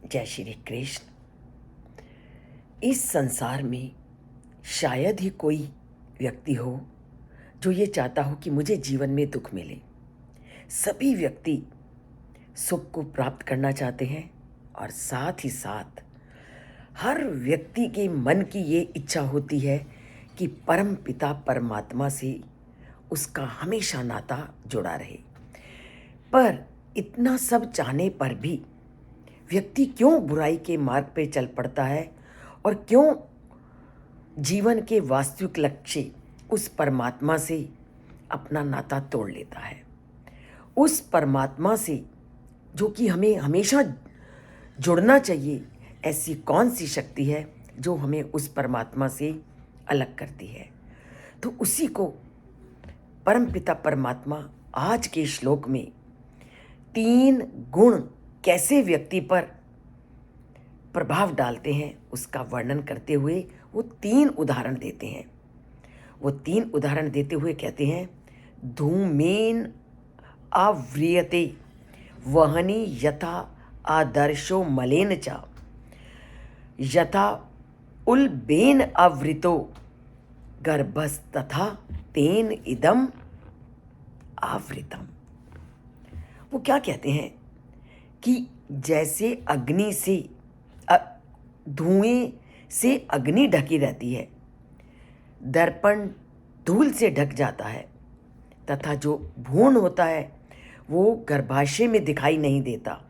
जय श्री कृष्ण। इस संसार में शायद ही कोई व्यक्ति हो जो ये चाहता हो कि मुझे जीवन में दुख मिले। सभी व्यक्ति सुख को प्राप्त करना चाहते हैं और साथ ही साथ हर व्यक्ति के मन की ये इच्छा होती है कि परम पिता परमात्मा से उसका हमेशा नाता जुड़ा रहे। पर इतना सब चाहने पर भी व्यक्ति क्यों बुराई के मार्ग पे चल पड़ता है और क्यों जीवन के वास्तविक लक्ष्य उस परमात्मा से अपना नाता तोड़ लेता है। उस परमात्मा से जो कि हमें हमेशा जुड़ना चाहिए, ऐसी कौन सी शक्ति है जो हमें उस परमात्मा से अलग करती है। तो उसी को परमपिता परमात्मा आज के श्लोक में 3 गुण कैसे व्यक्ति पर प्रभाव डालते हैं उसका वर्णन करते हुए वो 3 उदाहरण देते हैं। वो 3 उदाहरण देते हुए कहते हैं, धूमेन आव्रियते वहनी यथा आदर्शो मलेन च यथा उल्बेन आवृतो गर्भस्तथा तेन इदम आवृतम। वो क्या कहते हैं कि जैसे अग्नि से धुएं से अग्नि ढकी रहती है, दर्पण धूल से ढक जाता है तथा जो भ्रूण होता है वो गर्भाशय में दिखाई नहीं देता,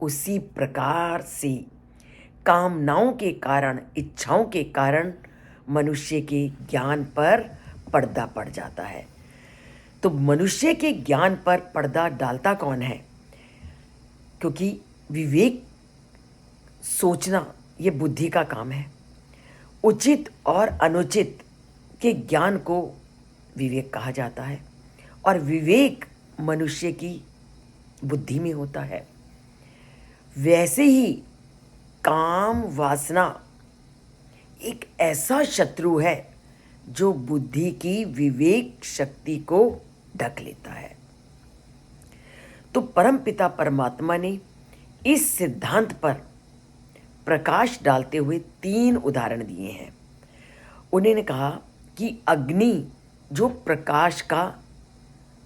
उसी प्रकार से कामनाओं के कारण, इच्छाओं के कारण मनुष्य के ज्ञान पर पर्दा पड़ जाता है। तो मनुष्य के ज्ञान पर पर्दा डालता कौन है? क्योंकि विवेक सोचना ये बुद्धि का काम है। उचित और अनुचित के ज्ञान को विवेक कहा जाता है और विवेक मनुष्य की बुद्धि में होता है। वैसे ही काम वासना एक ऐसा शत्रु है जो बुद्धि की विवेक शक्ति को ढक लेता है। तो परमपिता परमात्मा ने इस सिद्धांत पर प्रकाश डालते हुए 3 उदाहरण दिए हैं। उन्होंने कहा कि अग्नि जो प्रकाश का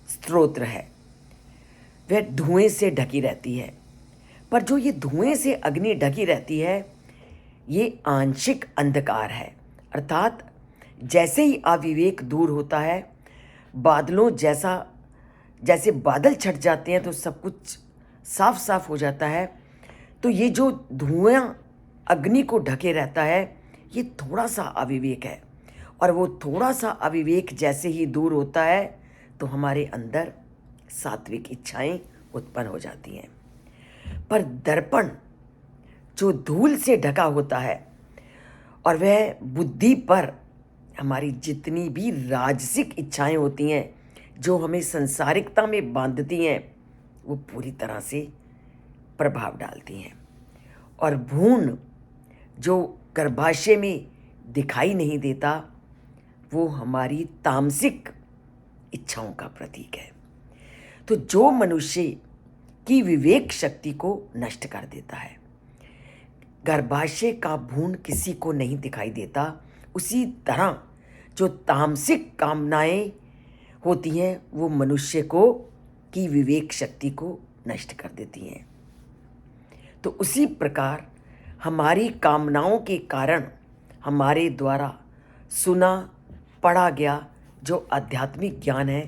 स्रोत है वह धुएं से ढकी रहती है, पर जो ये धुएं से अग्नि ढकी रहती है ये आंशिक अंधकार है। अर्थात जैसे ही अविवेक दूर होता है, बादलों जैसे बादल छट जाते हैं तो सब कुछ साफ साफ हो जाता है। तो ये जो धुआं अग्नि को ढके रहता है ये थोड़ा सा अविवेक है, और वो थोड़ा सा अविवेक जैसे ही दूर होता है तो हमारे अंदर सात्विक इच्छाएं उत्पन्न हो जाती हैं। पर दर्पण जो धूल से ढका होता है और वह बुद्धि पर हमारी जितनी भी राजसिक इच्छाएं होती हैं जो हमें संसारिकता में बांधती हैं वो पूरी तरह से प्रभाव डालती हैं। और भ्रूण जो गर्भाशय में दिखाई नहीं देता वो हमारी तामसिक इच्छाओं का प्रतीक है। तो जो मनुष्य की विवेक शक्ति को नष्ट कर देता है, गर्भाशय का भ्रूण किसी को नहीं दिखाई देता, उसी तरह जो तामसिक कामनाएं होती हैं वो मनुष्य को की विवेक शक्ति को नष्ट कर देती हैं। तो उसी प्रकार हमारी कामनाओं के कारण हमारे द्वारा सुना पढ़ा गया जो आध्यात्मिक ज्ञान है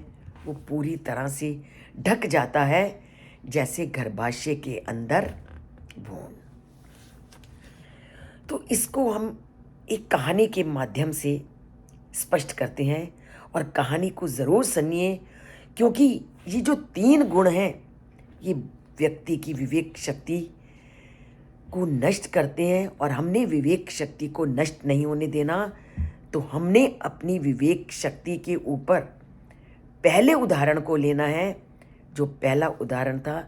वो पूरी तरह से ढक जाता है, जैसे गर्भाशय के अंदर भ्रूण। तो इसको हम एक कहानी के माध्यम से स्पष्ट करते हैं, और कहानी को ज़रूर सुनिए, क्योंकि ये जो 3 गुण हैं ये व्यक्ति की विवेक शक्ति को नष्ट करते हैं। और हमने विवेक शक्ति को नष्ट नहीं होने देना, तो हमने अपनी विवेक शक्ति के ऊपर पहले उदाहरण को लेना है। जो पहला उदाहरण था,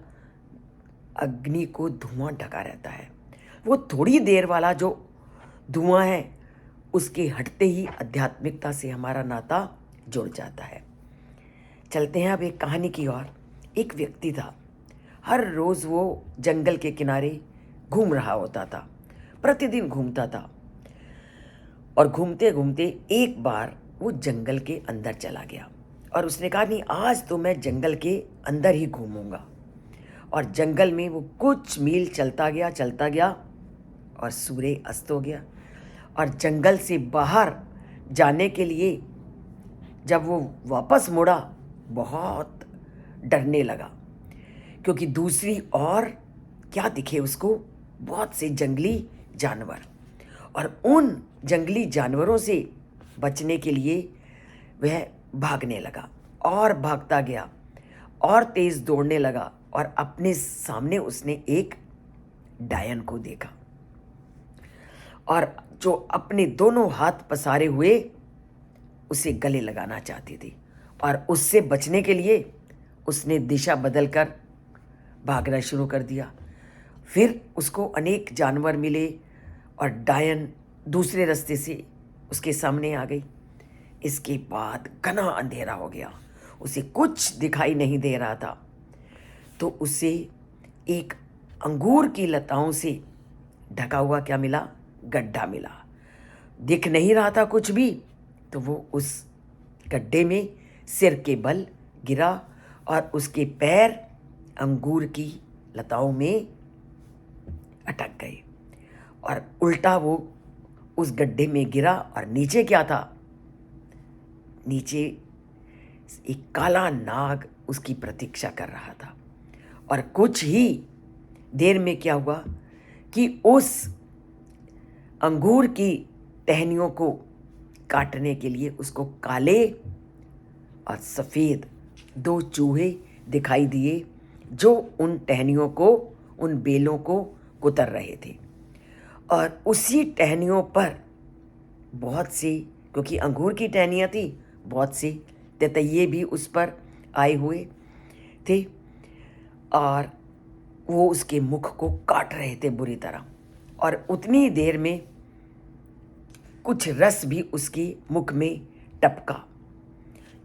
अग्नि को धुआं ढका रहता है, वो थोड़ी देर वाला जो धुआं है उसके हटते ही आध्यात्मिकता से हमारा नाता जुड़ जाता है। चलते हैं अब एक कहानी की ओर। एक व्यक्ति था, हर रोज़ वो जंगल के किनारे घूम रहा होता था, प्रतिदिन घूमता था। और घूमते घूमते एक बार वो जंगल के अंदर चला गया और उसने कहा नहीं, आज तो मैं जंगल के अंदर ही घूमूंगा। और जंगल में वो कुछ मील चलता गया और सूर्य अस्त हो गया। और जंगल से बाहर जाने के लिए जब वो वापस मुड़ा, बहुत डरने लगा, क्योंकि दूसरी ओर क्या दिखे उसको, बहुत से जंगली जानवर। और उन जंगली जानवरों से बचने के लिए वह भागने लगा और भागता गया और तेज दौड़ने लगा। और अपने सामने उसने एक डायन को देखा और जो अपने दोनों हाथ पसारे हुए उसे गले लगाना चाहती थी। और उससे बचने के लिए उसने दिशा बदलकर भागना शुरू कर दिया। फिर उसको अनेक जानवर मिले और डायन दूसरे रास्ते से उसके सामने आ गई। इसके बाद घना अंधेरा हो गया, उसे कुछ दिखाई नहीं दे रहा था। तो उसे एक अंगूर की लताओं से ढका हुआ क्या मिला, गड्ढा मिला। दिख नहीं रहा था कुछ भी, तो वो उस गड्ढे में सिर के बल गिरा और उसके पैर अंगूर की लताओं में अटक गए और उल्टा वो उस गड्ढे में गिरा। और नीचे क्या था, नीचे एक काला नाग उसकी प्रतीक्षा कर रहा था। और कुछ ही देर में क्या हुआ कि उस अंगूर की टहनियों को काटने के लिए उसको काले और सफ़ेद दो चूहे दिखाई दिए, जो उन टहनियों को, उन बेलों को कुतर रहे थे। और उसी टहनियों पर बहुत सी, क्योंकि अंगूर की टहनियाँ थी, बहुत सी ततैये भी उस पर आए हुए थे और वो उसके मुख को काट रहे थे बुरी तरह। और उतनी देर में कुछ रस भी उसके मुख में टपका।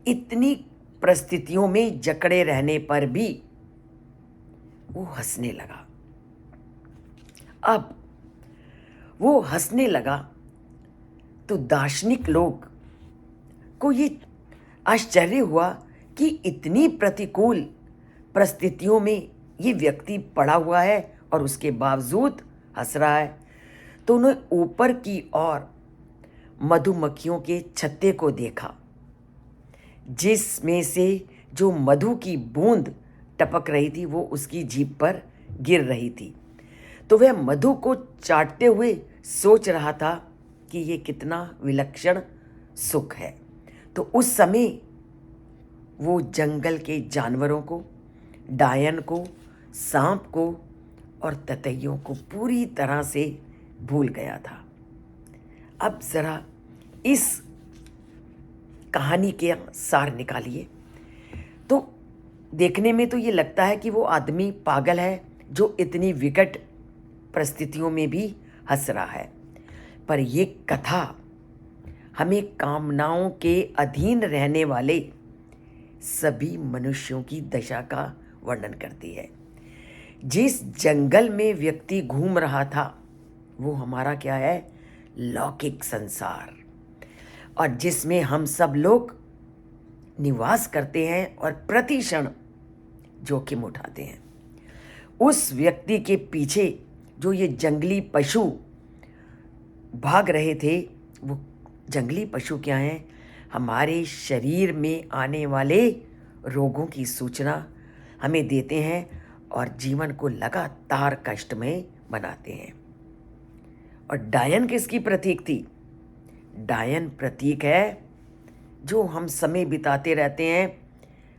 इतनी परिस्थितियों में जकड़े रहने पर भी वो हंसने लगा। अब वो हंसने लगा तो दार्शनिक लोग को ये आश्चर्य हुआ कि इतनी प्रतिकूल परिस्थितियों में ये व्यक्ति पड़ा हुआ है और उसके बावजूद हंस रहा है। तो उन्होंने ऊपर की ओर मधुमक्खियों के छत्ते को देखा, जिसमें से जो मधु की बूंद टपक रही थी वो उसकी जीभ पर गिर रही थी। तो वह मधु को चाटते हुए सोच रहा था कि ये कितना विलक्षण सुख है। तो उस समय वो जंगल के जानवरों को, डायन को, सांप को और ततैयों को पूरी तरह से भूल गया था। अब ज़रा इस कहानी के सार निकालिए। तो देखने में तो ये लगता है कि वो आदमी पागल है जो इतनी विकट परिस्थितियों में भी हंस रहा है, पर ये कथा हमें कामनाओं के अधीन रहने वाले सभी मनुष्यों की दशा का वर्णन करती है। जिस जंगल में व्यक्ति घूम रहा था वो हमारा क्या है, लौकिक संसार, और जिसमें हम सब लोग निवास करते हैं और प्रति क्षण जोखिम उठाते हैं। उस व्यक्ति के पीछे जो ये जंगली पशु भाग रहे थे, वो जंगली पशु क्या हैं, हमारे शरीर में आने वाले रोगों की सूचना हमें देते हैं और जीवन को लगातार कष्टमय बनाते हैं। और डायन किसकी प्रतीक थी? डायन प्रतीक है जो हम समय बिताते रहते हैं,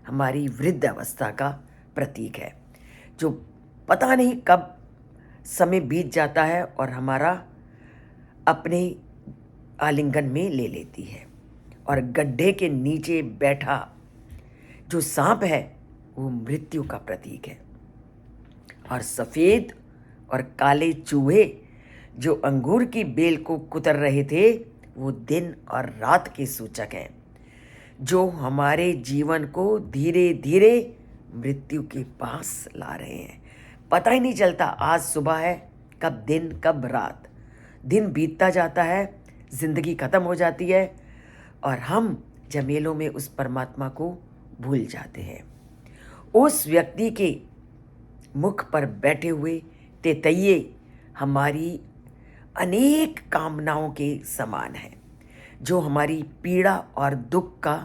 हमारी वृद्ध अवस्था का प्रतीक है, जो पता नहीं कब समय बीत जाता है और हमारा अपने आलिंगन में ले लेती है। और गड्ढे के नीचे बैठा जो सांप है वो मृत्यु का प्रतीक है। और सफ़ेद और काले चूहे जो अंगूर की बेल को कुतर रहे थे वो दिन और रात के सूचक हैं, जो हमारे जीवन को धीरे धीरे मृत्यु के पास ला रहे हैं। पता ही नहीं चलता आज सुबह है कब दिन कब रात। दिन बीतता जाता है, जिंदगी खत्म हो जाती है और हम झमेलों में उस परमात्मा को भूल जाते हैं। उस व्यक्ति के मुख पर बैठे हुए तेतैये हमारी अनेक कामनाओं के समान है, जो हमारी पीड़ा और दुख का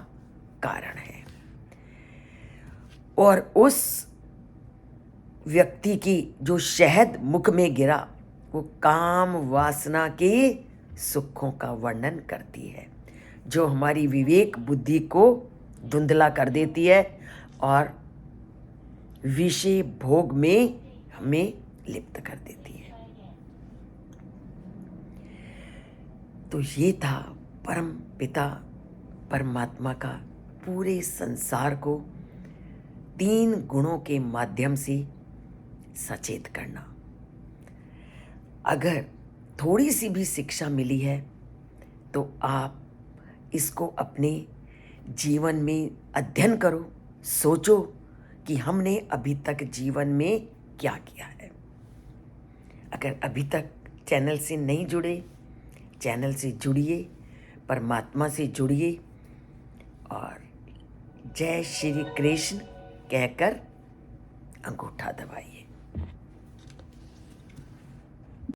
कारण है। और उस व्यक्ति की जो शहद मुख में गिरा, वो काम वासना के सुखों का वर्णन करती है, जो हमारी विवेक बुद्धि को धुंधला कर देती है और विषय भोग में हमें लिप्त कर देती है। तो ये था परम पिता परमात्मा का पूरे संसार को 3 गुणों के माध्यम से सचेत करना। अगर थोड़ी सी भी शिक्षा मिली है तो आप इसको अपने जीवन में अध्ययन करो, सोचो कि हमने अभी तक जीवन में क्या किया है। अगर अभी तक चैनल से नहीं जुड़े, चैनल से जुड़िए, परमात्मा से जुड़िए और जय श्री कृष्ण कहकर अंगूठा दबाइए।